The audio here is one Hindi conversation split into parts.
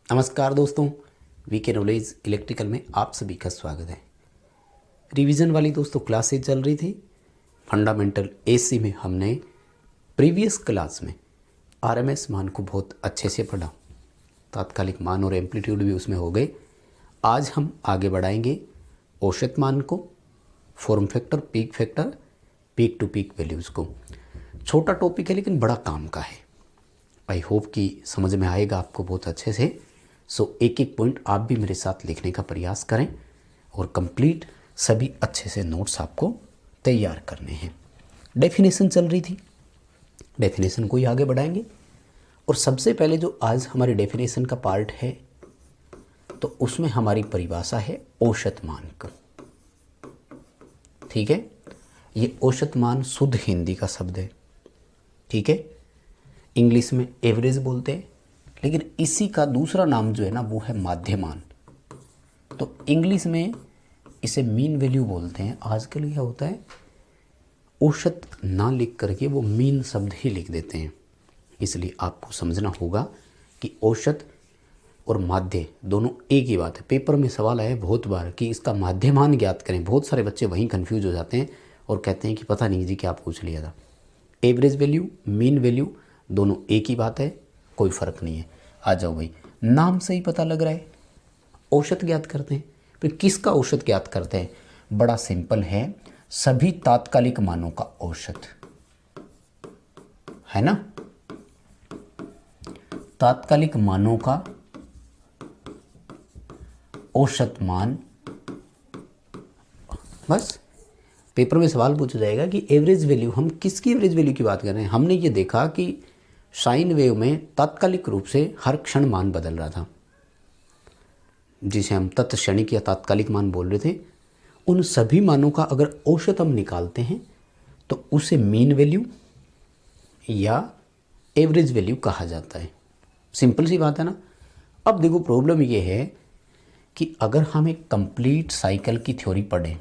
नमस्कार दोस्तों, वीके नॉलेज इलेक्ट्रिकल में आप सभी का स्वागत है। रिवीजन वाली दोस्तों क्लासेज चल रही थी। फंडामेंटल एसी में हमने प्रीवियस क्लास में आरएमएस मान को बहुत अच्छे से पढ़ा, तात्कालिक मान और एम्पलीट्यूड भी उसमें हो गए। आज हम आगे बढ़ाएंगे औसत मान को, form factor, peak to peak values को। छोटा टॉपिक है लेकिन बड़ा काम का है। आई होप कि समझ में आएगा आपको बहुत अच्छे से। एक एक पॉइंट आप भी मेरे साथ लिखने का प्रयास करें और कंप्लीट सभी अच्छे से नोट्स आपको तैयार करने हैं। डेफिनेशन चल रही थी, डेफिनेशन को ही आगे बढ़ाएंगे। और सबसे पहले जो आज हमारे डेफिनेशन का पार्ट है तो उसमें हमारी परिभाषा है औसत मान का। ठीक है, ये औसत मान शुद्ध हिंदी का शब्द है। ठीक है, इंग्लिश में एवरेज बोलते हैं, लेकिन इसी का दूसरा नाम जो है ना वो है माध्यमान। तो इंग्लिश में इसे मीन वैल्यू बोलते हैं। आजकल क्या होता है, औसत ना लिख करके वो मीन शब्द ही लिख देते हैं। इसलिए आपको समझना होगा कि औसत और माध्य दोनों एक ही बात है। पेपर में सवाल आया बहुत बार कि इसका माध्यमान ज्ञात करें। बहुत सारे बच्चे वहीं कंफ्यूज हो जाते हैं और कहते हैं कि पता नहीं जी क्या पूछ लिया था। एवरेज वैल्यू, मीन वैल्यू दोनों एक ही बात है, कोई फ़र्क नहीं है। आ जाओ भाई, नाम से ही पता लग रहा है औसत ज्ञात करते हैं। फिर किसका औसत ज्ञात करते हैं? बड़ा सिंपल है, सभी तात्कालिक मानों का औसत, है ना। तात्कालिक मानों का औसत मान। बस पेपर में सवाल पूछा जाएगा कि एवरेज वैल्यू, हम किसकी एवरेज वैल्यू की बात कर रहे हैं। हमने ये देखा कि साइन वेव में तात्कालिक रूप से हर क्षण मान बदल रहा था, जिसे हम तत्क्षणिक या तात्कालिक मान बोल रहे थे। उन सभी मानों का अगर औसत हम निकालते हैं तो उसे मीन वैल्यू या एवरेज वैल्यू कहा जाता है। सिंपल सी बात है ना। अब देखो, प्रॉब्लम ये है कि अगर हम एक कंप्लीट साइकिल की थ्योरी पढ़ें,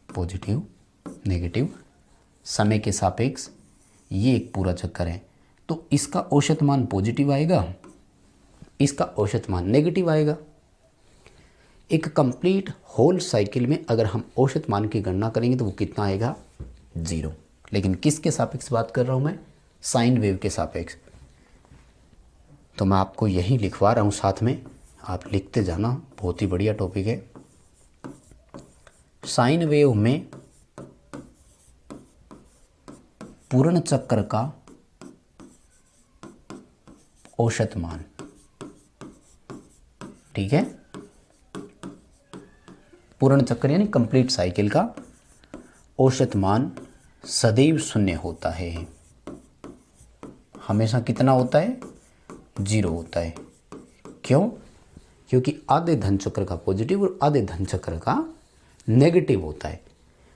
पॉजिटिव, नेगेटिव, समय के सापेक्ष, ये एक पूरा चक्कर है, तो इसका औसत मान पॉजिटिव आएगा, इसका औसत मान नेगेटिव आएगा। एक कंप्लीट होल साइकिल में अगर हम औसत मान की गणना करेंगे तो वो कितना आएगा? 0। लेकिन किसके सापेक्ष बात कर रहा हूँ मैं? साइन वेव के सापेक्ष। तो मैं आपको यही लिखवा रहा हूँ, साथ में आप लिखते जाना, बहुत ही बढ़िया टॉपिक है। साइन वेव में पूर्ण चक्र का औसत मान, ठीक है, पूर्ण चक्र यानी कंप्लीट साइकिल का औसत मान सदैव 0 होता है। हमेशा कितना होता है? 0 होता है। क्यों? क्योंकि आधे धन चक्र का पॉजिटिव और आधे धन चक्र का नेगेटिव होता है।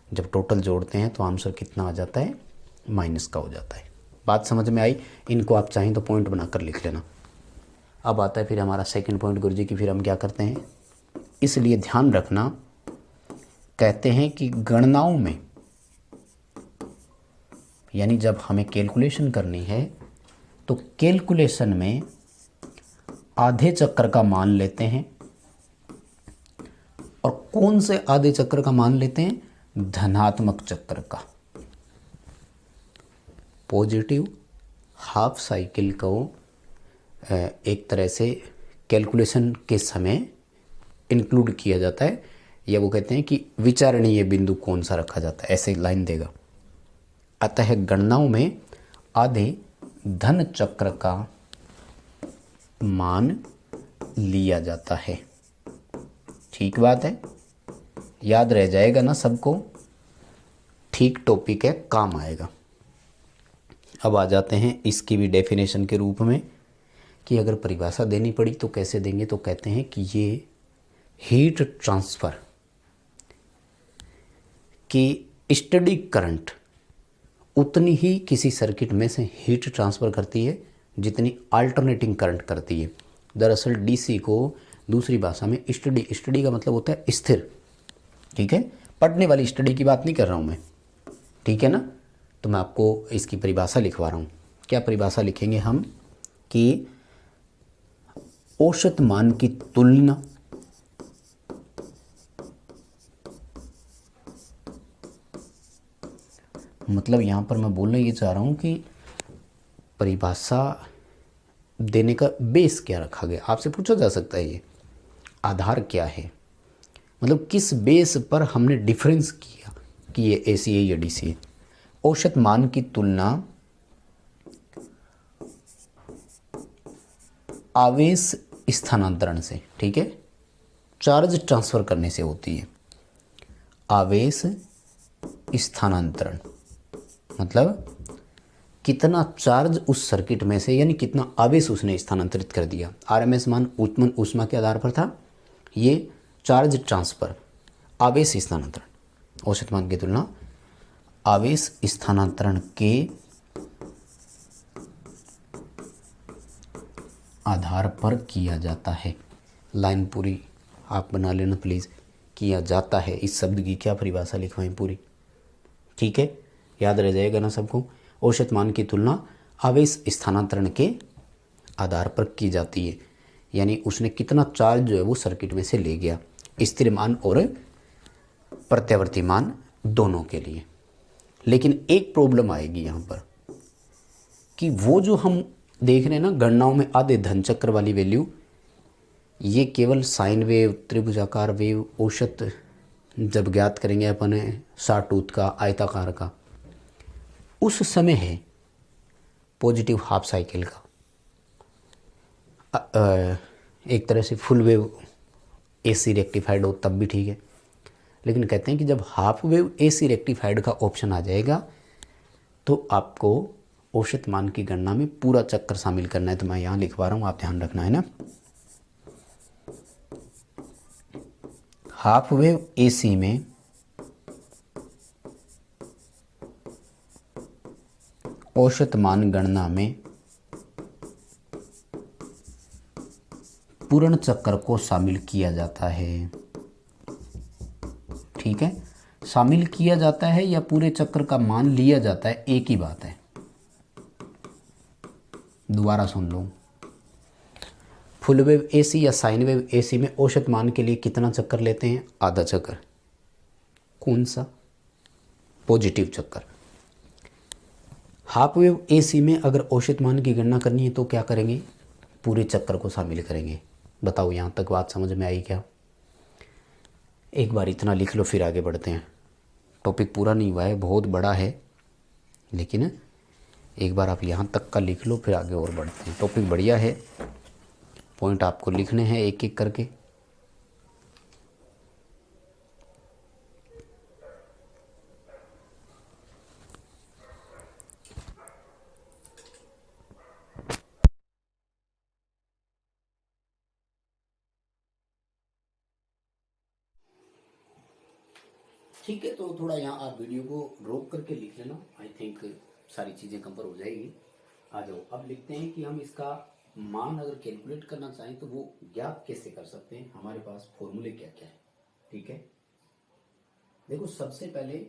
जब टोटल जोड़ते हैं तो आंसर कितना आ जाता है? माइनस का हो जाता है। बात समझ में आई? इनको आप चाहें तो पॉइंट बनाकर लिख लेना। अब आता है फिर हमारा सेकंड पॉइंट गुरुजी की। फिर हम क्या करते हैं, इसलिए ध्यान रखना, कहते हैं कि गणनाओं में, यानी जब हमें कैलकुलेशन करनी है तो कैलकुलेशन में आधे चक्र का मान लेते हैं। और कौन से आधे चक्र का मान लेते हैं? धनात्मक चक्र का। पॉजिटिव हाफ साइकिल को एक तरह से कैलकुलेशन के समय इंक्लूड किया जाता है, या वो कहते हैं कि विचारणीय बिंदु कौन सा रखा जाता है, ऐसे लाइन देगा। अतः गणनाओं में आधे धन चक्र का मान लिया जाता है। ठीक बात है, याद रह जाएगा ना सबको? ठीक टॉपिक है, काम आएगा। अब आ जाते हैं इसकी भी डेफिनेशन के रूप में कि अगर परिभाषा देनी पड़ी तो कैसे देंगे। तो कहते हैं कि ये हीट ट्रांसफ़र की स्टडी करंट उतनी ही किसी सर्किट में से हीट ट्रांसफ़र करती है जितनी अल्टरनेटिंग करंट करती है। दरअसल डीसी को दूसरी भाषा में स्टडी का मतलब होता है स्थिर। ठीक है, पढ़ने वाली स्टडी की बात नहीं कर रहा हूँ मैं, ठीक है ना। तो मैं आपको इसकी परिभाषा लिखवा रहा हूँ। क्या परिभाषा लिखेंगे हम? कि औसत मान की तुलना मतलब यहाँ पर मैं बोलना ये चाह रहा हूँ कि परिभाषा देने का बेस क्या रखा गया, आपसे पूछा जा सकता है ये आधार क्या है, मतलब किस बेस पर हमने डिफरेंस किया कि ये एसी है या डीसी है। औसत मान की तुलना आवेश स्थानांतरण से, ठीक है, चार्ज ट्रांसफर करने से होती है। आवेश स्थानांतरण मतलब कितना चार्ज उस सर्किट में से, यानी कितना आवेश उसने स्थानांतरित कर दिया। आरएमएस मान उत्पन्न ऊष्मा के आधार पर था, ये चार्ज ट्रांसफर आवेश स्थानांतरण। औसत मान की तुलना आवेश स्थानांतरण के आधार पर किया जाता है। लाइन पूरी आप बना लेना प्लीज़। किया जाता है इस शब्द की क्या परिभाषा लिखवाएं पूरी, ठीक है, याद रह जाएगा ना सबको। औसत मान की तुलना आवेश स्थानांतरण के आधार पर की जाती है, यानी उसने कितना चार्ज जो है वो सर्किट में से ले गया, स्थिर मान और प्रत्यावर्ती मान दोनों के लिए। लेकिन एक प्रॉब्लम आएगी यहाँ पर कि वो जो हम देख रहे हैं ना गणनाओं में आधे धन चक्र वाली वैल्यू, ये केवल साइन वेव, त्रिभुजाकार वेव, औसत जब ज्ञात करेंगे अपन साटूथ का, आयताकार का, उस समय है पॉजिटिव हाफ साइकिल का। एक तरह से फुल वेव एसी रेक्टिफाइड हो तब भी ठीक है, लेकिन कहते हैं कि जब हाफ वेव एसी रेक्टिफाइड का ऑप्शन आ जाएगा तो आपको औसत मान की गणना में पूरा चक्कर शामिल करना है। तो मैं यहाँ लिखवा रहा हूँ, आप ध्यान रखना है ना। हाफ वेव एसी में औसत मान गणना में पूर्ण चक्र को शामिल किया जाता है, ठीक है। शामिल किया जाता है या पूरे चक्र का मान लिया जाता है, एक ही बात है। दोबारा सुन लो, फुल वेव एसी या साइन वेव एसी में औसत मान के लिए कितना चक्कर लेते हैं, आधा चक्कर। कौन सा, पॉजिटिव चक्कर। हाफ वेव एसी में अगर औसत मान की गणना करनी है तो क्या करेंगे, पूरे चक्कर को शामिल करेंगे। बताओ यहाँ तक बात समझ में आई क्या? एक बार इतना लिख लो फिर आगे बढ़ते हैं। टॉपिक पूरा नहीं हुआ है, बहुत बड़ा है, लेकिन एक बार आप यहाँ तक का लिख लो फिर आगे और बढ़ते हैं। टॉपिक बढ़िया है, पॉइंट आपको लिखने हैं एक एक करके। ठीक है, तो थोड़ा यहाँ आप वीडियो को रोक करके लिख लेना, आई थिंक सारी चीज़ें कवर हो जाएगी। आ जाओ, अब लिखते हैं कि हम इसका मान अगर कैलकुलेट करना चाहें तो वो ज्ञात कैसे कर सकते हैं, हमारे पास फॉर्मूले क्या क्या है। ठीक है, देखो सबसे पहले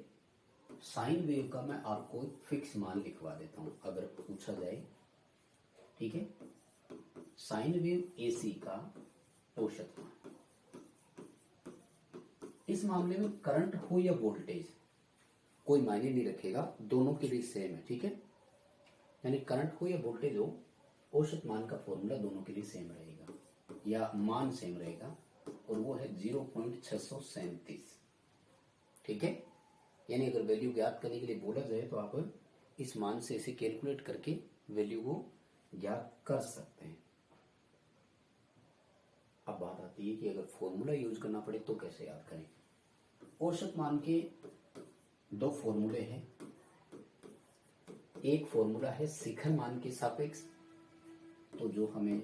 साइन वेव का मैं आपको एक फिक्स मान लिखवा देता हूं अगर पूछा जाए। ठीक है, साइन वेव एसी का औसत मान। इस मामले में करंट हो या वोल्टेज कोई मायने नहीं रखेगा, दोनों के लिए सेम है। ठीक है, यानी करंट हो या वोल्टेज हो, औसत मान का फॉर्मूला दोनों के लिए सेम रहेगा या मान सेम रहेगा, और वो है 0.637। ठीक है, यानी अगर वैल्यू ज्ञात करने के लिए बोला जाए तो आप इस मान से इसे कैलकुलेट करके वैल्यू को ज्ञात कर सकते हैं। अब बात आती है कि अगर फॉर्मूला यूज करना पड़े तो कैसे याद करें। औसत मान के दो फॉर्मूले हैं। एक फॉर्मूला है शिखर मान के सापेक्ष, तो जो हमें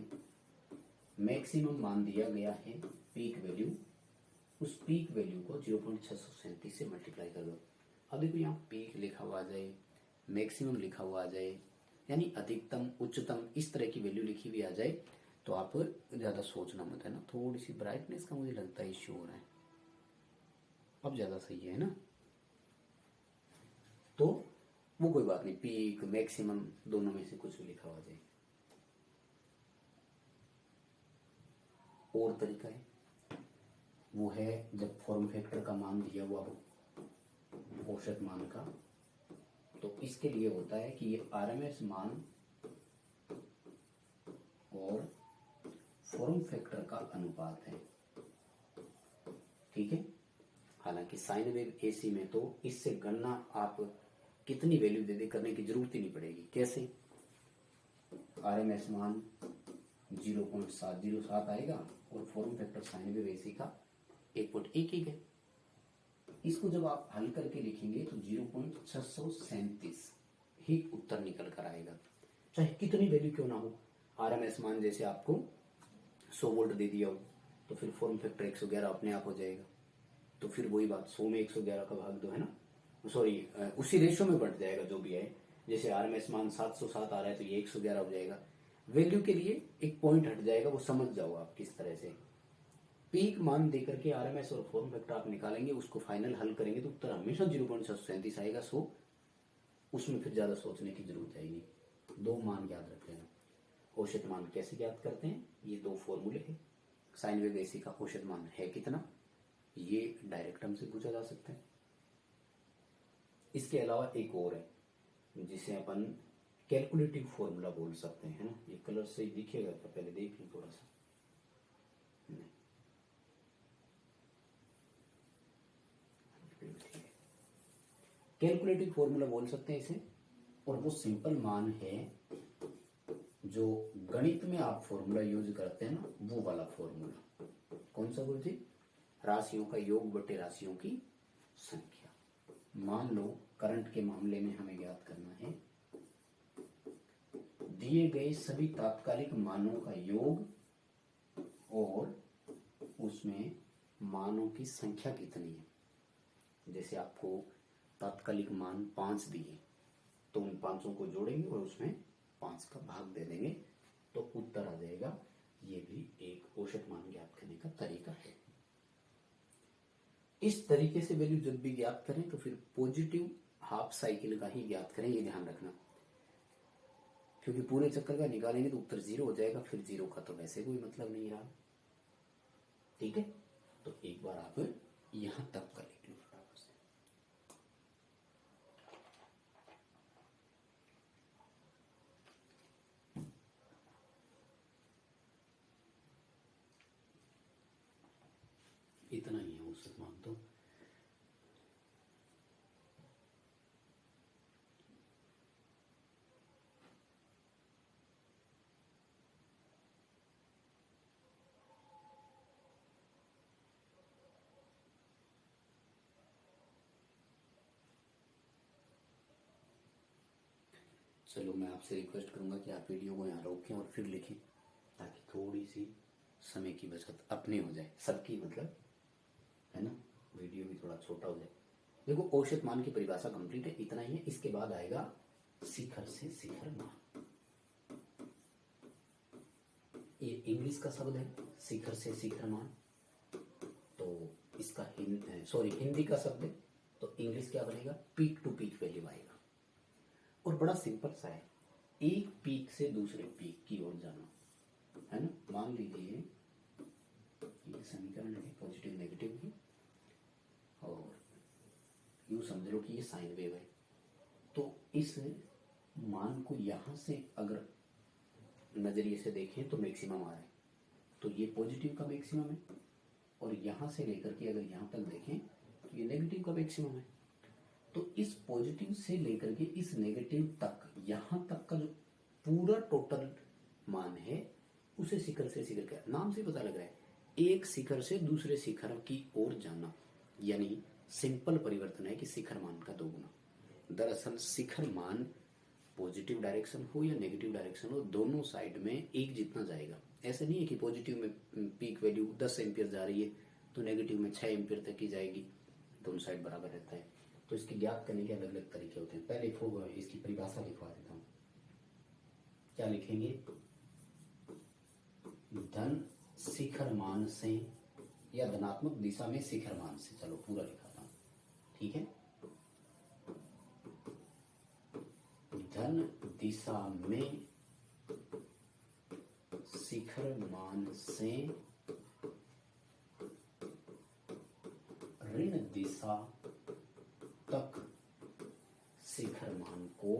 मैक्सिमम मान दिया गया है पीक वैल्यू, उस पीक वैल्यू को 0.637 से मल्टीप्लाई कर दो। अब देखो यहाँ पीक लिखा हुआ आ जाए, मैक्सिमम लिखा हुआ आ जाए, यानी अधिकतम उच्चतम इस तरह की वैल्यू लिखी हुई आ जाए तो आप ज़्यादा सोचना मत, है ना। थोड़ी सी ब्राइटनेस का मुझे लगता है इश्यू हो रहा है, अब ज़्यादा सही है ना। तो वो कोई बात नहीं, पीक मैक्सिमम दोनों में से कुछ भी लिखा हुआ जाए। और तरीका है, वो है जब फॉर्म फैक्टर का मान दिया हुआ हो औसत मान का, तो इसके लिए होता है कि ये आरएमएस मान और फॉर्म फैक्टर का अनुपात है। ठीक है, हालांकि साइन वेव एसी में तो इससे गणना आप कितनी वैल्यू दे दे करने की जरूरत ही नहीं पड़ेगी। कैसे? आरएमएस मान 0.707 आएगा और form factor sine wave AC का 1.11 है। इसको जब आप हल करके लिखेंगे तो 0.637 ही उत्तर निकल कर आएगा, चाहे कितनी वैल्यू क्यों ना हो। आरएमएस मान जैसे आपको 100 वोल्ट दे दिया हो तो फिर फॉर्म फैक्टर 111 अपने आप हो जाएगा। तो फिर वही बात, 100 में 111 का भाग दो, है ना, सॉरी उसी रेशियो में बढ़ जाएगा जो भी है। जैसे आरएमएस मान 707 आ रहा है तो ये 111 हो जाएगा। वैल्यू के लिए एक पॉइंट हट जाएगा, वो समझ जाओ आप किस तरह से। पीक मान देकर के आरएमएस और फॉर्म फैक्टर आप निकालेंगे, उसको फाइनल हल करेंगे तो उत्तर हमेशा 0.637 आएगा। सो उसमें फिर ज्यादा सोचने की जरूरत आएगी। दो मान याद रख लेना। औसत मान कैसे ज्ञात करते हैं? ये दो फॉर्मूले हैं। साइन वेव एसी का औसत मान है कितना, ये डायरेक्ट हमसे पूछा जा सकता है। इसके अलावा एक और है जिसे अपन कैलकुलेटिव फॉर्मूला बोल सकते हैं, है ना। ये कलर से दिखेगा क्या? पहले देख लो थोड़ा सा। नहीं, कैलकुलेटिव फॉर्मूला बोल सकते हैं इसे। और वो सिंपल मान है जो गणित में आप फॉर्मूला यूज करते हैं ना, वो वाला फॉर्मूला। कौन सा गुरु जी? राशियों का योग बटे राशियों की संख्या। मान लो करंट के मामले में हमें ज्ञात करना है दिए गए सभी तात्कालिक मानों का योग और उसमें मानों की संख्या कितनी है। जैसे आपको तात्कालिक मान 5 दिए तो उन पांचों को जोड़ेंगे और उसमें 5 का भाग दे देंगे तो उत्तर आ जाएगा। ये भी एक औसत मान ज्ञात करने का तरीका है। इस तरीके से वैल्यू जब भी ज्ञात करें तो फिर पॉजिटिव हाफ साइकिल का ही ज्ञात करें, ये ध्यान रखना, क्योंकि पूरे चक्कर का निकालेंगे तो उत्तर 0 हो जाएगा। फिर 0 का तो वैसे कोई मतलब नहीं रहा। ठीक है, तो एक बार आप यहां तक का लिख लो फटाफट से। इतना ही है औसत मान तो। चलो मैं आपसे रिक्वेस्ट करूंगा कि आप वीडियो को यहाँ रोकें और फिर लिखें, ताकि थोड़ी सी समय की बचत अपनी हो जाए, सबकी मतलब, है ना। वीडियो भी थोड़ा छोटा हो जाए। देखो औसत मान की परिभाषा कंप्लीट है, इतना ही है। इसके बाद आएगा शिखर से शिखर मान। ये इंग्लिश का शब्द है, शिखर से शिखर मान। तो इसका हिंदी का शब्द है, तो इंग्लिश क्या बनेगा? पीक टू पीक वैल्यू आएगा। और बड़ा सिंपल सा है, एक पीक से दूसरे पीक की ओर जाना, है ना। मान लीजिए ये समीकरण है पॉजिटिव नेगेटिव की, और यूं समझ लो कि ये साइन वेव है। तो इस मान को यहां से अगर नजरिए से देखें तो मैक्सिमम आ रहा है, तो ये पॉजिटिव का मैक्सिमम है। और यहां से लेकर के अगर यहां तक देखें तो ये नेगेटिव का मैक्सिमम है। तो इस पॉजिटिव से लेकर के इस नेगेटिव तक, यहां तक का जो पूरा टोटल मान है, उसे शिखर से शिखर का नाम से पता लग रहा है, एक शिखर से दूसरे शिखर की ओर जाना। यानी सिंपल परिवर्तन है कि शिखर मान का दोगुना। दरअसल शिखर मान पॉजिटिव डायरेक्शन हो या नेगेटिव डायरेक्शन हो, दोनों साइड में एक जितना जाएगा। ऐसा नहीं है कि पॉजिटिव में पीक वैल्यू 10 एम्पियर जा रही है तो नेगेटिव में 6 एम्पियर तक की जाएगी, दोनों साइड बराबर रहता है। तो इसकी ज्ञात करने के अलग अलग तरीके होते हैं। पहले इसकी परिभाषा लिखवा देता हूं। क्या लिखेंगे? धन शिखर मान से या धनात्मक दिशा में शिखर मान से, चलो पूरा लिखाता हूं, ठीक है। धन दिशा में शिखर मान से दिशा तक शिखर मान को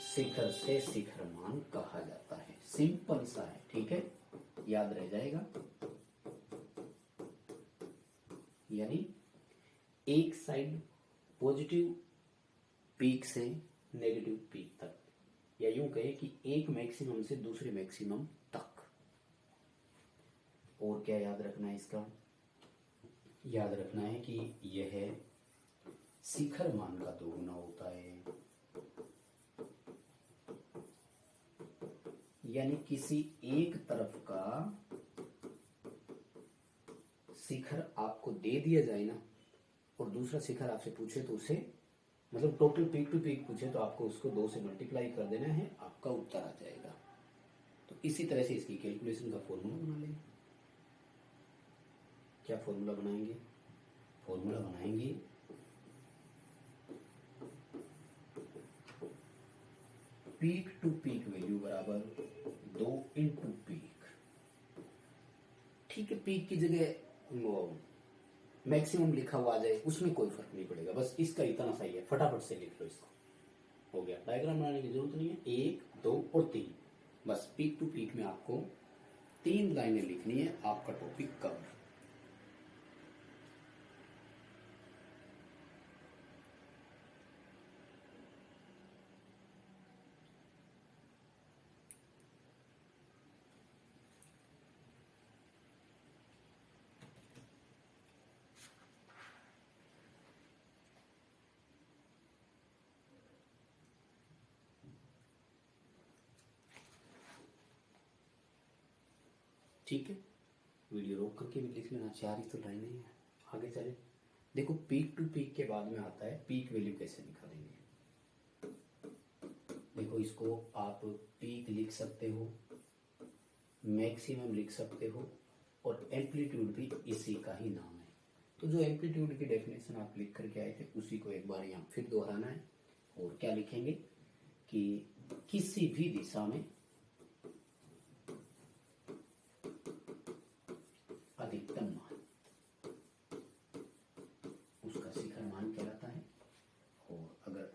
शिखर से शिखर मान कहा जाता है। सिंपल सा है, ठीक है, याद रह जाएगा। यानी एक साइड पॉजिटिव पीक से नेगेटिव पीक तक, या यूं कहें कि एक मैक्सिमम से दूसरे मैक्सिमम तक। और क्या याद रखना है इसका? याद रखना है कि यह शिखर मान का दोगुना होता है। यानी किसी एक तरफ का शिखर आपको दे दिया जाए ना, और दूसरा शिखर आपसे पूछे तो उसे, मतलब टोटल पीक टू पीक पूछे तो आपको उसको 2 से मल्टीप्लाई कर देना है, आपका उत्तर आ जाएगा। तो इसी तरह से इसकी कैलकुलेशन का फॉर्मूला बना लेंगे। क्या फॉर्मूला बनाएंगे? फॉर्मूला बनाएंगे पीक टू पीक वैल्यू बराबर 2 इंटू पीक। ठीक है, पीक की जगह वो मैक्सिमम लिखा हुआ आ जाए उसमें कोई फर्क नहीं पड़ेगा, बस इसका इतना सही है, फटाफट से लिख लो इसको। हो गया, डायग्राम बनाने की जरूरत नहीं है। 1, 2 और 3, बस पीक टू पीक में आपको 3 लाइनें लिखनी है, आपका टॉपिक कवर। ठीक है, वीडियो रोक करके भी लिख लेना, 4 ही तो लाइनें हैं। आगे चले, देखो पीक टू पीक के बाद में आता है पीक वैल्यू कैसे निकालेंगे। देखो इसको आप पीक लिख सकते हो, मैक्सिमम लिख सकते हो, और एम्पलीट्यूड भी इसी का ही नाम है। तो जो एम्पलीट्यूड की डेफिनेशन आप लिख करके आए थे उसी को एक बार यहाँ फिर दोहराना है। और क्या लिखेंगे कि किसी भी दिशा में अधिकतम मान, उसका शिखर मान कहलाता है। और अगर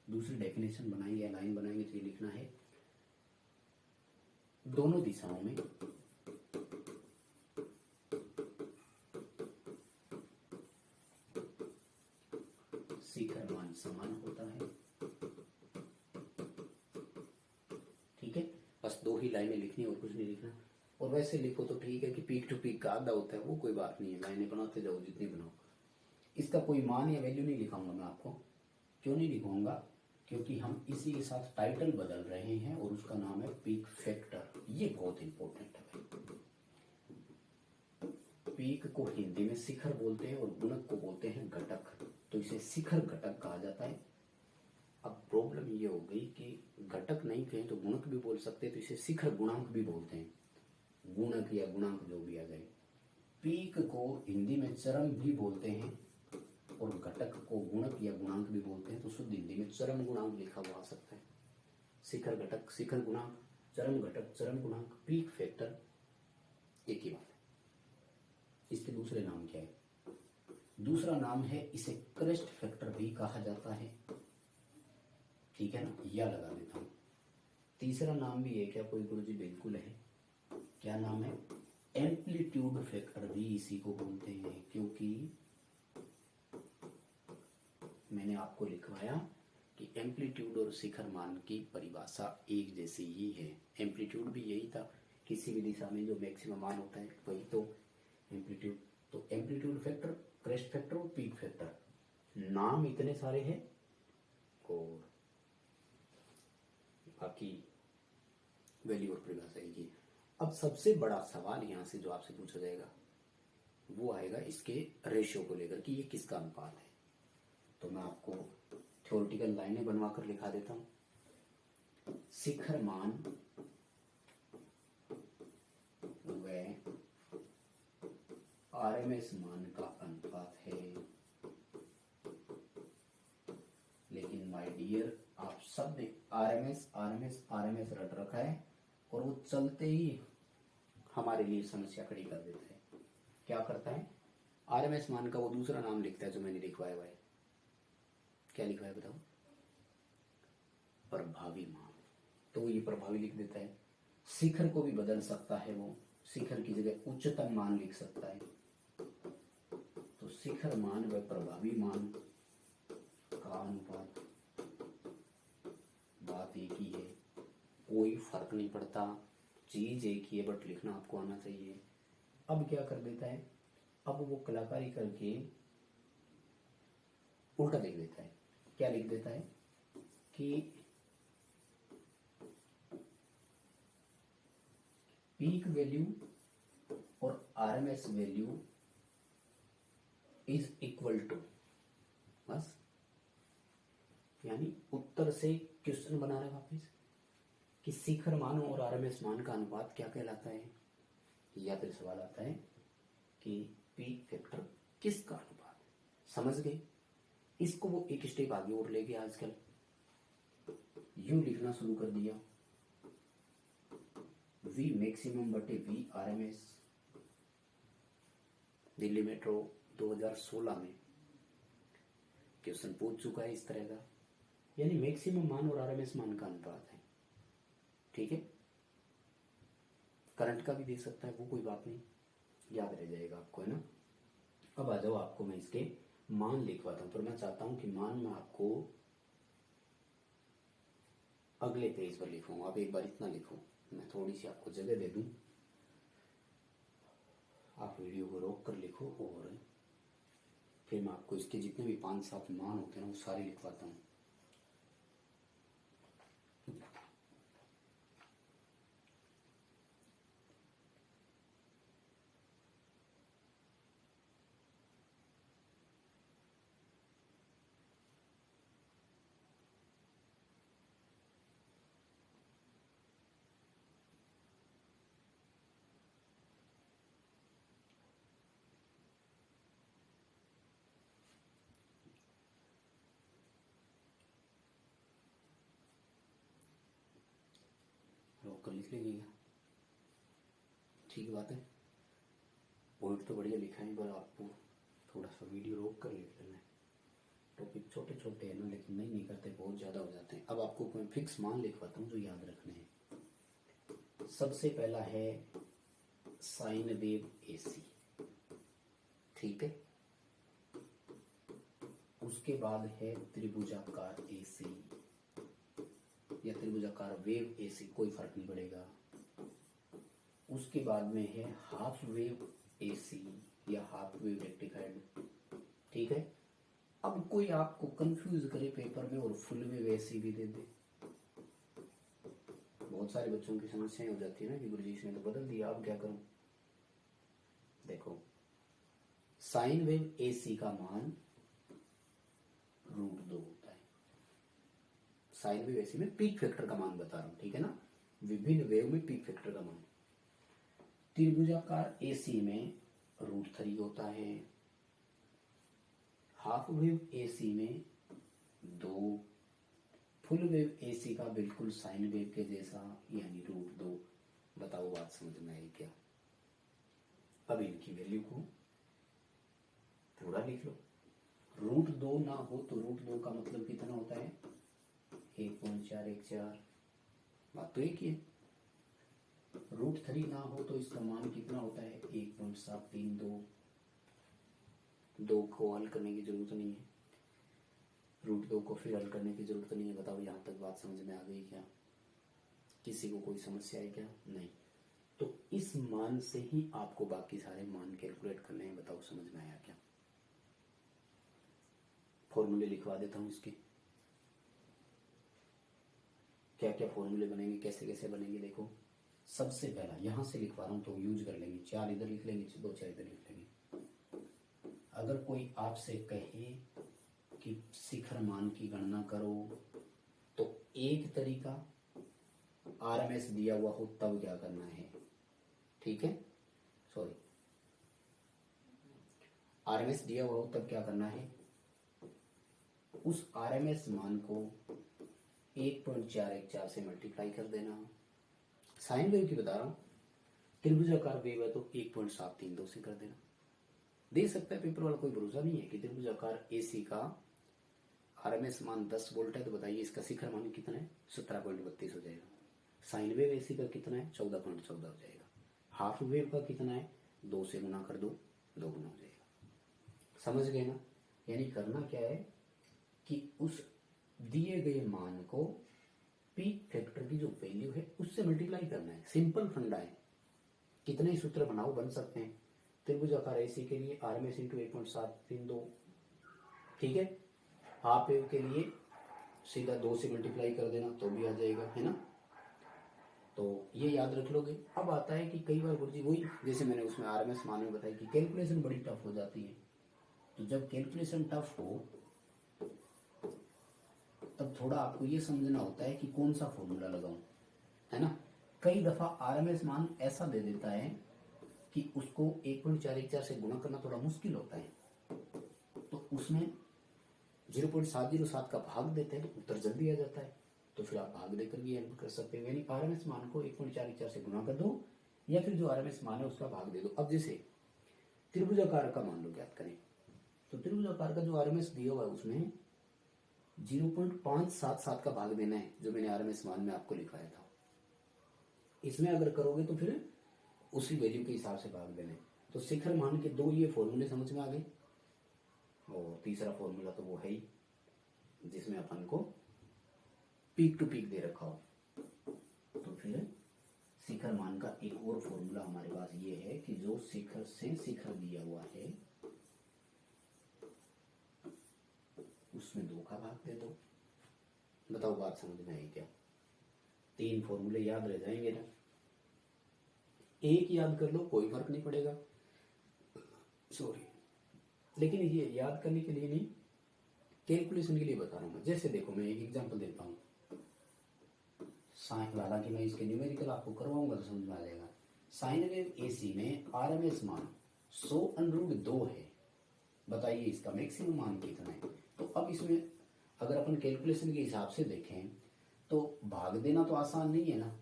दूसरी डेफिनेशन बनाएंगे या लाइन बनाएंगे तो ये लिखना है दोनों दिशाओं में शिखर मान समान होता है। ठीक है, बस 2 ही लाइनें लिखनी है और कुछ नहीं लिखना। और वैसे लिखो तो ठीक है कि पीक टू पीक का आधा होता है, वो कोई बात नहीं है, लाइनें बनाते जाओ जितनी बनाओ। इसका कोई मान या वैल्यू नहीं लिखाऊंगा मैं आपको। क्यों नहीं लिखूंगा? क्योंकि हम इसी के साथ टाइटल बदल रहे हैं और उसका नाम है पीक फैक्टर। ये बहुत इंपॉर्टेंट है भाई। पीक को हिंदी में शिखर बोलते हैं और गुणक को बोलते हैं घटक, तो इसे शिखर घटक कहा जाता है। अब प्रॉब्लम ये हो गई कि घटक नहीं कहें तो गुणक भी बोल सकते हैं, तो इसे शिखर गुणांक भी बोलते हैं, गुणक या गुणांक जो भी आ जाए। पीक को हिंदी में चरम भी बोलते हैं और घटक को गुणक या गुणांक भी बोलते हैं, तो शुद्ध हिंदी में चरम गुणांक लिखा हुआ आ सकता है। शिखर घटक, शिखर गुणांक, चरम घटक, चरम गुणांक, पीक फैक्टर, एक ही बात है। इसके दूसरे नाम क्या है? दूसरा नाम है, इसे क्रेस्ट फैक्टर भी कहा जाता है। ठीक है ना, या लगा देता हूं। तीसरा नाम भी है क्या कोई गुरुजी? बिल्कुल है। क्या नाम है? एम्पलीट्यूड फैक्टर भी इसी को बोलते हैं, क्योंकि मैंने आपको लिखवाया कि एम्पलीट्यूड और शिखर मान की परिभाषा एक जैसी ही है। एम्पलीट्यूड भी यही था, किसी भी दिशा में जो मैक्सिमम मान होता है वही तो एम्पलीट्यूड। तो एम्पलीट्यूड फैक्टर, क्रेस्ट फैक्टर और पीक फैक्टर, नाम इतने सारे हैं और बाकी वैल्यू और परिभाषा की। अब सबसे बड़ा सवाल यहां से जो आपसे पूछा जाएगा वो आएगा इसके रेशियो को लेकर कि ये किसका अनुपात है। तो मैं आपको थ्योरेटिकल लाइनें बनवा कर लिखा देता हूं। शिखर मान व आरएमएस मान का अनुपात है। लेकिन माय डियर, आप सब ने आरएमएस आरएमएस आरएमएस रट रखा है और वो चलते ही हमारे लिए समस्या खड़ी कर देता है। क्या करता है, आरएमएस मान का वो दूसरा नाम लिखता है जो मैंने लिखवाया हुआ है। क्या लिखा है बताओ? प्रभावी मान। तो ये प्रभावी लिख देता है। शिखर को भी बदल सकता है, वो शिखर की जगह उच्चतम मान लिख सकता है। तो शिखर मान व प्रभावी मान का अनुपात बात एक ही है, कोई फर्क नहीं पड़ता, चीज एक ही है, बट लिखना आपको आना चाहिए। अब क्या कर देता है, अब वो कलाकारी करके उल्टा लिख देता है। क्या लिख देता है कि पीक वैल्यू और RMS value is equal to, बस, यानी उत्तर से क्वेश्चन बना रहे वापिस कि शिखर मान और आरएमएस मान का अनुपात क्या कहलाता है, या फिर सवाल आता है कि पीक फैक्टर किसका अनुपात। समझ गए? इसको वो एक स्टेप आगे और ले गया। आजकल यूं लिखना शुरू कर दिया, वी मैक्सिमम बटे वी आरएमएस। दिल्ली मेट्रो 2016 में क्वेश्चन पूछ चुका है इस तरह का, यानी मैक्सिमम मान और आरएमएस मान का अनुपात है। ठीक है, करंट का भी दे सकता है वो, कोई बात नहीं, याद रह जाएगा आपको, है ना। अब आ जाओ, आपको मैं इसके मान लिखवाता हूं, पर मैं चाहता हूं कि मान मैं आपको अगले पेज पर लिखूंगा। अब एक बार इतना लिखूं, मैं थोड़ी सी आपको जगह दे दूं, आप वीडियो को रोक कर लिखो, और फिर मैं आपको इसके जितने भी 5-7 मान होते हैं ना वो सारे लिखवाता हूं। रोक कर लिख लीजिएगा, ठीक बात है। पॉइंट तो बढ़िया लिखा है, पर आपको थोड़ा सा वीडियो रोक कर लिख लेना है। टॉपिक छोटे छोटे हैं ना, लेकिन नहीं करते, बहुत ज़्यादा हो जाते हैं। अब आपको कोई फिक्स मान लिखवाता हूँ जो याद रखने हैं। सबसे पहला है साइन वेव एसी, ठीक है। उसके बाद है त्रिभुजाकार एसी या त्रिभुजाकार वेव एसी, कोई फर्क नहीं पड़ेगा। उसके बाद में है हाफ वेव एसी या हाफ वेव रेक्टिफाइड, ठीक है। अब कोई आपको कंफ्यूज करे पेपर में और फुल वेव एसी भी दे दे, बहुत सारे बच्चों की समस्याएं हो जाती है ना कि गुरुजी इसने तो बदल दिया, अब क्या करूं। देखो, साइन वेव एसी का मान √2 होता है। साइन वेव एसी में पीक फैक्टर का मान बता रहा हूं, ठीक है ना, विभिन्न वेव में पीक फैक्टर का मान। त्रिभुजाकार एसी में √3 होता है। हाफ वेव एसी में 2, फुल वेव एसी का बिल्कुल साइन वेव के जैसा यानी √2। बताओ बात समझ में आई क्या? अब इनकी वैल्यू को पूरा लिख लो। √2 ना हो तो √2 का मतलब कितना होता है? 1.414। बात तो एक ही है। √3 ना हो तो इसका मान कितना होता है? 1.732। 2 को हल करने की जरूरत नहीं है, √2 को फिर हल करने की जरूरत नहीं है। बताओ यहां तक बात समझ में आ गई क्या? किसी को कोई समस्या है क्या? नहीं। तो इस मान से ही आपको बाकी सारे मान कैलकुलेट करने हैं। बताओ समझ में आया क्या? फॉर्मूले लिखवा देता हूं इसके, क्या क्या फॉर्मूले बनेंगे, कैसे कैसे बनेंगे। देखो, सबसे पहला यहां से लिखवा रहा हूं तो यूज कर लेंगे, 4 इधर लिख लेंगे, 2-4 इधर लिख लेंगे। अगर कोई आपसे कहे कि शिखर मान की गणना करो, तो एक तरीका आरएमएस दिया हुआ हो तब क्या करना है, ठीक है। सॉरी, आरएमएस दिया हुआ हो तब क्या करना है, उस आरएमएस मान को 1.414 से मल्टीप्लाई कर देना। साइन वेव की बता रहा हूँ। त्रिभुजाकार वेव है तो 1.732 से कर देना। दे सकता है पेपर वाला, कोई भरोसा नहीं है कि त्रिभुजाकार एसी का आरएमएस मान 10 वोल्ट है, तो बताइए इसका शिखर मान कितना है? 17.32 हो जाएगा। साइन वेव एसी का कितना है? 14.14 हो जाएगा। हाफ वेव का कितना है? 2 से गुना कर दो, 2 गुना हो जाएगा। समझ गए ना? यानी करना क्या है कि उस दिए गए मान को पीक फैक्टर की जो वैल्यू है उससे मल्टीप्लाई करना है। सिंपल फंडा है। कितने ही सूत्र बनाओ बन सकते हैं। त्रिभुजाकार एसी के लिए आरएमएस इंटू 1.732, ठीक है। हाफ वेव के लिए सीधा 2 से मल्टीप्लाई कर देना तो भी आ जाएगा, है ना। तो ये याद रख लोगे। अब आता है कि कई बार गुरुजी वही जैसे मैंने उसमें आरएमएस मान में बताया कि कैलकुलेशन बड़ी टफ हो जाती है। तो जब कैलकुलेशन टफ हो तब थोड़ा आपको ये समझना होता है कि कौन सा फॉर्मूला लगाऊं, है ना। कई दफा आरएमएस मान ऐसा दे देता है कि उसको 1.414 से गुणा करना थोड़ा मुश्किल होता है, तो उसमें 0.707 का भाग देते हैं, उत्तर जल्दी आ जाता है। तो फिर आप भाग देकर भी हेल्प कर सकते हो। यानी आरएमएस मान को 1.414 से गुणा कर दो या फिर जो आरएमएस मान है उसका भाग दे दो। अब जैसे त्रिभुजाकार का मान लो ज्ञात करें, तो त्रिभुजाकार का जो आरएमएस दिया हुआ है उसमें 0.577 का भाग देना है, जो मैंने आरएमएस मान में आपको लिखवाया था। इसमें अगर करोगे तो फिर उसी वैल्यू के हिसाब से भाग देना है। तो शिखर मान के 2 ये फॉर्मूले समझ में आ गए, और तीसरा फॉर्मूला तो वो है ही जिसमें अपन को पीक टू पीक दे रखा हो। तो फिर शिखर मान का एक और फॉर्मूला हमारे पास ये है कि जो शिखर से शिखर दिया हुआ है उसमें 2 का भाग दे दो। बताओ बात समझ में आई क्या? 3 फॉर्मूले याद रह जाएंगे ना। एक याद कर लो कोई फर्क नहीं पड़ेगा, सॉरी, लेकिन ये याद करने के लिए नहीं, कैलकुलेशन के लिए बता रहा हूं मैं। जैसे देखो मैं एक एग्जांपल देता हूं। साइन, हालांकि मैं इसके न्यूमेरिकल आपको करवाऊंगा तो समझ में आ जाएगा। साइन वेव एसी में आरएमएस मान 100√2 है। बताइए इसका मैक्सिमम मान कितना है? तो अब इसमें अगर अपन कैलकुलेशन के हिसाब से देखें तो भाग देना तो आसान नहीं है ना।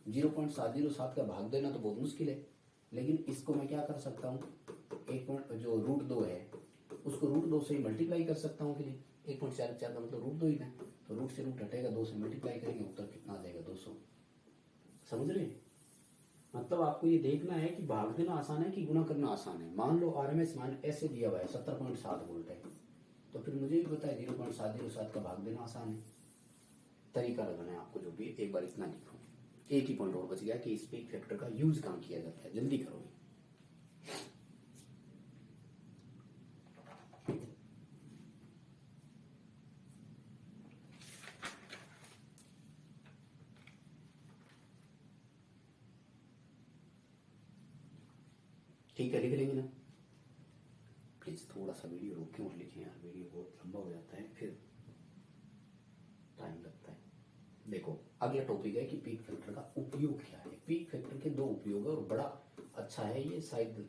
0.707 का भाग देना तो बहुत मुश्किल है, लेकिन इसको मैं क्या कर सकता हूँ, जो √2 है उसको √2 से ही मल्टीप्लाई कर सकता हूँ। 1.44 का मतलब √2 ही था, तो रूट से रूट हटेगा, 2 से मल्टीप्लाई करेंगे, उत्तर कितना आ जाएगा? 200। समझ रहे? मतलब आपको ये देखना है कि भाग देना आसान है कि गुणा करना आसान है। मान लो आरएमएस मान ऐसे दिया हुआ है 17.7 वोल्ट है, तो फिर मुझे भी पता है 0.707 का भाग देना आसान है। तरीका लगाना है आपको जो भी। एक बार इतना लिखो, एक ही पॉइंट और बच गया कि इस पीक फैक्टर का यूज कहाँ किया जाता है। जल्दी करोगे। ठीक है, लिख लेंगे ना। प्लीज थोड़ा सा वीडियो रोकें और लिखें यार, वीडियो बहुत लंबा हो जाता है, फिर टाइम लगता है। देखो अगला टॉपिक है कि पीक फैक्टर का उपयोग क्या है। पीक फैक्टर के 2 उपयोग है और बड़ा अच्छा है ये। शायद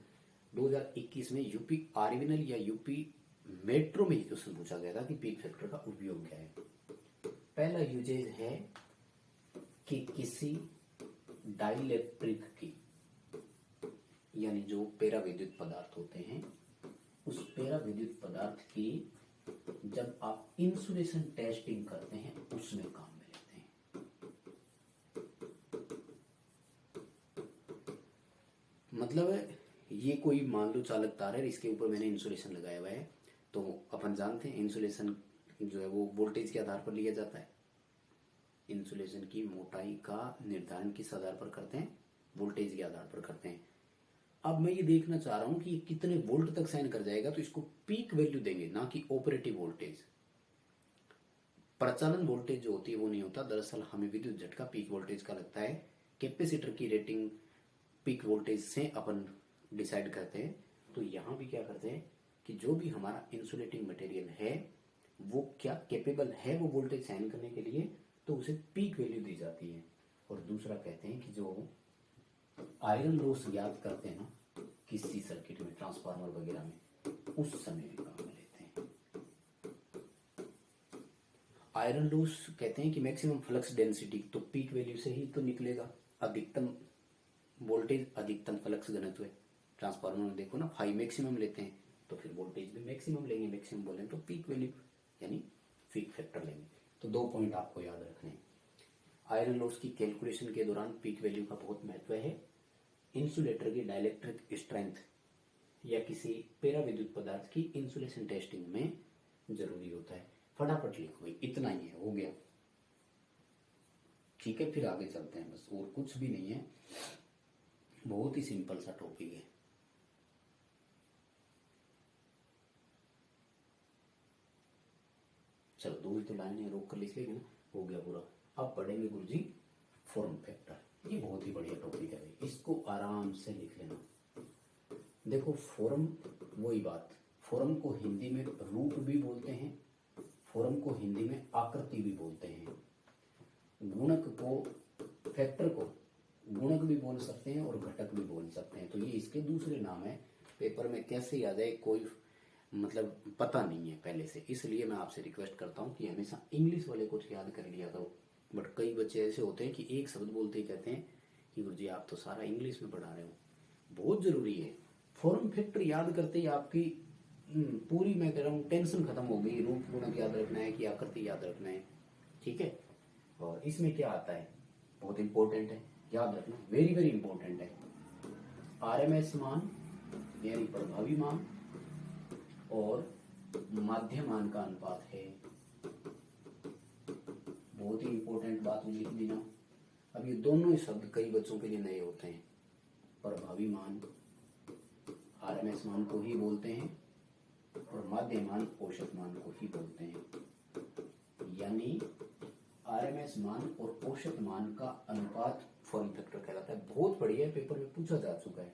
2021 में यूपी आरविनल या यूपी मेट्रो में क्वेश्चन पूछा गया था कि पीक फैक्टर का उपयोग क्या है। पहला यूजेज है कि किसी डाइलेक्ट्रिक की, यानी जो पेरा विद्युत पदार्थ होते हैं, उस पेरा विद्युत पदार्थ की जब आप इंसुलेशन टेस्टिंग करते हैं उसमें काम में लेते हैं। मतलब ये कोई मान लो चालक तार है, इसके ऊपर मैंने इंसुलेशन लगाया हुआ है, तो अपन जानते हैं इंसुलेशन जो है वो वोल्टेज के आधार पर लिया जाता है। इंसुलेशन की मोटाई का निर्धारण किस आधार पर करते हैं? वोल्टेज के आधार पर करते हैं। अब मैं ये देखना चाह रहा हूं कि ये कितने वोल्ट तक साइन कर जाएगा, तो इसको पीक वैल्यू देंगे, ना कि ऑपरेटिव वोल्टेज। प्रचालन वोल्टेज जो होती है वो नहीं होता। दरअसल हमें विद्युत झटका पीक वोल्टेज का लगता है। कैपेसिटर की रेटिंग पीक वोल्टेज से अपन डिसाइड करते हैं। तो यहां भी क्या करते हैं कि जो भी हमारा इंसुलेटिंग मटेरियल है वो क्या कैपेबल है वो वोल्टेज साइन करने के लिए, तो उसे पीक वैल्यू दी जाती है। और दूसरा कहते हैं कि जो आयरन लॉस याद करते हैं ना किसी सर्किट में, ट्रांसफार्मर वगैरह में, उस समय भी काम में लेते हैं। आयरन लॉस कहते हैं कि मैक्सिमम फ्लक्स डेंसिटी, तो पीक वैल्यू से ही तो निकलेगा। अधिकतम वोल्टेज अधिकतम फ्लक्स घनत्व है। ट्रांसफार्मर में देखो ना, फाइव मैक्सिमम लेते हैं तो फिर वोल्टेज भी मैक्सिमम लेंगे। मैक्सिमम बोलें तो पीक वैल्यू यानी पीक फैक्टर लेंगे। तो 2 पॉइंट आपको याद रखने हैं। आयरन लॉस की कैलकुलेशन के दौरान पीक वैल्यू का बहुत महत्व है। इंसुलेटर की डाइलेक्ट्रिक स्ट्रेंथ या किसी पैरा विद्युत पदार्थ की इंसुलेशन टेस्टिंग में जरूरी होता है। फटाफट लिखो भाई, इतना ही है, हो गया। ठीक है, फिर आगे चलते हैं, बस और कुछ भी नहीं है, बहुत ही सिंपल सा टॉपिक है। चलो 2 ही तो लाइनें रोक कर लिख लेंगे ना, हो गया पूरा। अब पढ़ेंगे गुरुजी फॉर्म फैक्टर। ये बहुत ही बढ़िया टॉपिक है भाई, इसको आराम से लिख लेना। देखो फॉर्म, वही बात, फॉर्म को हिंदी में रूप भी बोलते हैं, फॉर्म को हिंदी में आकृति भी बोलते हैं। गुणक को, फैक्टर को गुणक भी बोल सकते हैं और घटक भी बोल सकते हैं। तो ये इसके दूसरे नाम है। पेपर में कैसे आ जाए कोई मतलब पता नहीं है पहले से, इसलिए मैं आपसे रिक्वेस्ट करता हूँ कि हमेशा इंग्लिश वाले कुछ याद कर लिया करो। बट कई बच्चे ऐसे होते हैं कि एक शब्द बोलते ही कहते हैं कि गुरुजी आप तो सारा इंग्लिश में पढ़ा रहे हो। बहुत जरूरी है। फॉर्म फैक्टर याद करते ही आपकी पूरी, मैं कह रहा हूँ, टेंशन खत्म हो गई। रूप गुणक याद रखना है कि आकृति याद रखना है, ठीक है। और इसमें क्या आता है, बहुत इंपॉर्टेंट है, याद रखना, वेरी वेरी इंपॉर्टेंट है। आरएमएस मान यानी प्रभावी मान और माध्य मान का अनुपात है। बहुत ही इंपॉर्टेंट बात लिख देना। अब ये दोनों ही शब्द कई बच्चों के लिए नए होते हैं। प्रभावी मान आरएमएस मान को ही बोलते हैं और माध्य मान औसत मान को ही बोलते हैं। यानी आरएमएस मान और औसत मान का अनुपात फॉर्म फैक्टर कहलाता है। बहुत बढ़िया है, पेपर में पूछा जा चुका है,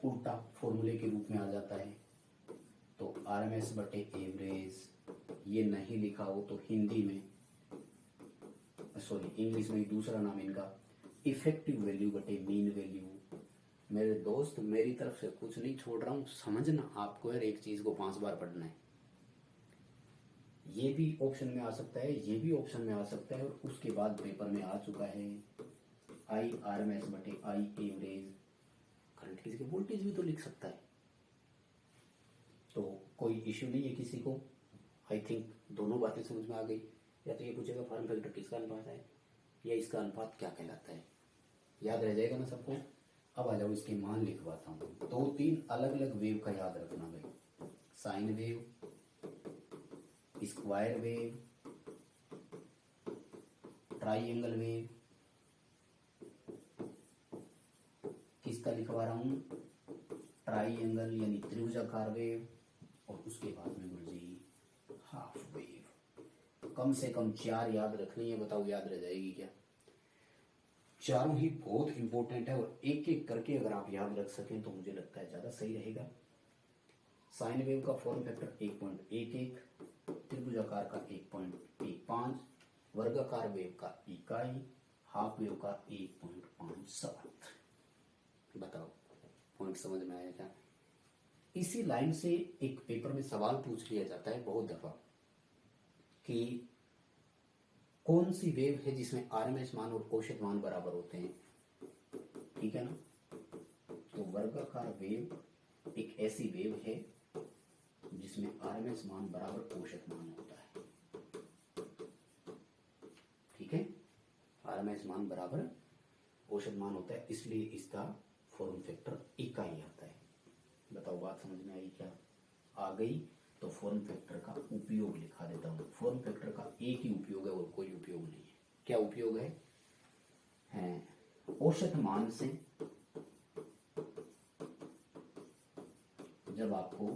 उल्टा फॉर्मूले के रूप में आ जाता है। तो आरएमएस बटे एवरेज, ये नहीं लिखा हो तो हिंदी में, सॉरी इंग्लिश में दूसरा नाम इनका इफेक्टिव वैल्यू बटे मीन वैल्यू। मेरे दोस्त, मेरी तरफ से कुछ नहीं छोड़ रहा हूं, समझना आपको यार, एक चीज को 5 बार पढ़ना है। ये भी ऑप्शन में आ सकता है, ये भी ऑप्शन में आ सकता है, और उसके बाद पेपर में आ चुका है आई आरएमएस बटे आई एवरेज। करंट किसी के वोल्टेज भी तो लिख सकता है, तो कोई इश्यू नहीं है किसी को। आई थिंक दोनों बातें समझ में आ गई। या तो ये पूछेगा फॉर्म फैक्टर किसका अनुपात है, या इसका अनुपात क्या कहलाता है, याद रह जाएगा ना सबको। अब आ जाओ, इसके मान लिखवाता हूँ। 2-3 अलग अलग वेव का याद रखना भाई। Sine wave, square wave, triangle wave. किसका लिखवा रहा हूं, ट्राइएंगल यानी त्रिभुजाकार वेव, और उसके बाद में गुरुजी हाफ वेव। कम से कम 4 याद रखनी है, बताओ याद रह जाएगी क्या। चारों ही बहुत इंपॉर्टेंट है, और एक एक करके अगर आप याद रख सकें तो मुझे लगता है ज्यादा सही रहेगा। साइन वेव का फॉर्म फैक्टर 1.11, त्रिभुजाकार का 1.15, वर्गाकार वेव का इकाई, हाफ वेव का 1.57। बताओ पॉइंट समझ में आया क्या। इसी लाइन से एक पेपर में सवाल पूछ लिया जाता है बहुत दफा कि कौन सी वेव है जिसमें आरएमएस मान और औसत मान बराबर होते हैं, ठीक है ना। तो वर्गाकार वेव एक ऐसी वेव है जिसमें आरएमएस मान बराबर औसत मान होता है, ठीक है। आरएमएस मान बराबर औसत मान होता है, इसलिए इसका फॉर्म फैक्टर इकाई आता है। बताओ बात समझ में आई क्या। आ गई तो फॉर्म फैक्टर का उपयोग लिखा देता हूं। फॉर्म फैक्टर का एक ही उपयोग है और कोई उपयोग नहीं है। क्या उपयोग है औसत मान से जब आपको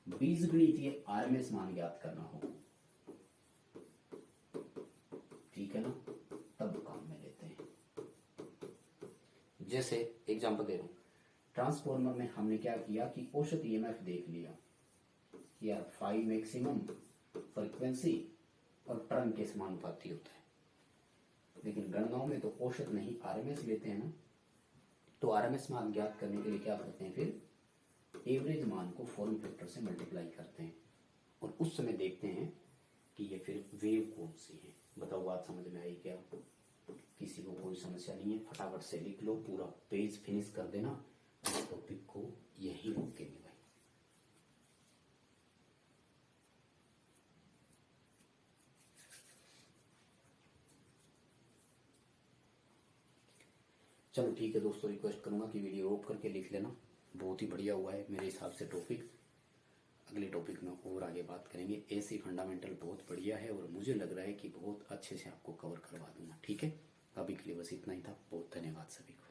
बीजगणितीय आरएमएस मान ज्ञात करना हो, ठीक है ना, तब काम में लेते हैं। जैसे एग्जांपल दे रहा हूं, ट्रांसफॉर्मर में हमने क्या किया कि औसत ईएमएफ देख लिया यार, 5 मैक्सिमम फ्रीक्वेंसी और टर्न के समानुपाती होता है। लेकिन गणनाओं में तो औसत नहीं आरएमएस लेते हैं ना, तो आरएमएस मान ज्ञात करने के लिए क्या करते हैं, फिर एवरेज मान को फॉर्म फैक्टर से मल्टीप्लाई करते हैं। और उस समय देखते हैं कि ये फिर वेव कौन सी है। बताओ बात समझ में आई क्या? किसी को कोई समस्या नहीं है, फटाफट से लिख लो, पूरा पेज फिनिश कर देना। इस टॉपिक को यही रोकेंगे भाई। चलो ठीक है दोस्तों, रिक्वेस्ट करूंगा कि वीडियो रोक करके लिख लेना। बहुत ही बढ़िया हुआ है मेरे हिसाब से टॉपिक। अगले टॉपिक में और आगे बात करेंगे। ऐसी फंडामेंटल बहुत बढ़िया है और मुझे लग रहा है कि बहुत अच्छे से आपको कवर करवा दूंगा। ठीक है, अभी के लिए बस इतना ही था। बहुत धन्यवाद सभी को।